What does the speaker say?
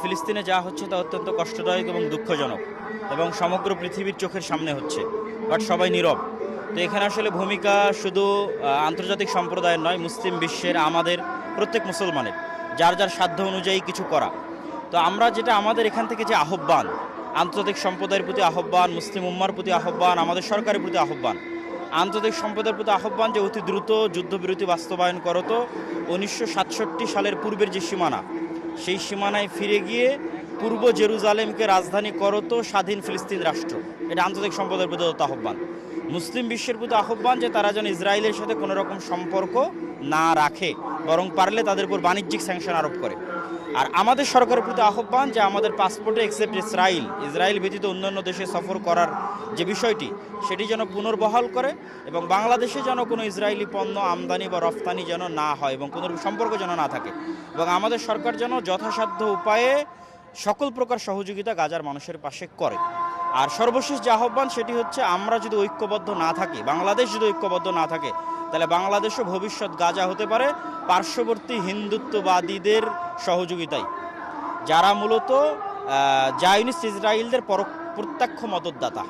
ফিলিস্তিনে যা হচ্ছে তা অত্যন্ত কষ্টদায়ক এবং দুঃখজনক এবং সমগ্র পৃথিবীর চোখের সামনে হচ্ছে, বাট সবাই নীরব। তো এখানে আসলে ভূমিকা শুধু আন্তর্জাতিক সম্প্রদায়ের নয়, মুসলিম বিশ্বের আমাদের প্রত্যেক মুসলমানের যার যার সাধ্য অনুযায়ী কিছু করা। তো আমরা যেটা আমাদের এখান থেকে যে আহ্বান, আন্তর্জাতিক সম্প্রদায়ের প্রতি আহ্বান, মুসলিম উম্মার প্রতি আহ্বান, আমাদের সরকারের প্রতি আহ্বান, আন্তর্জাতিক সম্প্রদায়ের প্রতি আহ্বান যে অতি দ্রুত যুদ্ধবিরতি বাস্তবায়ন করতো। 1967 সালের পূর্বের যে সীমানা, সেই সীমানায় ফিরে গিয়ে পূর্ব জেরুজালেমকে রাজধানী করতো স্বাধীন ফিলিস্তিন রাষ্ট্র। এটা আন্তর্জাতিক সম্প্রদায়ের প্রতি আহ্বান। মুসলিম বিশ্বের প্রতি আহ্বান যে তারা যেন ইসরায়েলের সাথে কোনো রকম সম্পর্ক না রাখে, বরং পারলে তাদের উপর বাণিজ্যিক স্যাংশন আরোপ করে। আর আমাদের সরকারের প্রতি আহ্বান যে আমাদের পাসপোর্টে এক্সেপ্ট ইসরায়েল ব্যতীত অন্যান্য দেশে সফর করার যে বিষয়টি, সেটি যেন পুনর্বহাল করে এবং বাংলাদেশে যেন কোনো ইসরায়েলি পণ্য আমদানি বা রফতানি যেন না হয় এবং কোনো সম্পর্ক যেন না থাকে, এবং আমাদের সরকার যেন যথাসাধ্য উপায়ে সকল প্রকার সহযোগিতা গাজার মানুষের পাশে করে। আর সর্বশেষ যে আহ্বান সেটি হচ্ছে, আমরা যদি ঐক্যবদ্ধ না থাকি, বাংলাদেশ যদি ঐক্যবদ্ধ না থাকে, তাহলে বাংলাদেশও ভবিষ্যৎ গাজা হতে পারে পার্শ্ববর্তী হিন্দুত্ববাদীদের সহযোগিতায়, যারা মূলত জায়নিস্ট ইসরায়েলদের প্রত্যক্ষ মদতদাতা।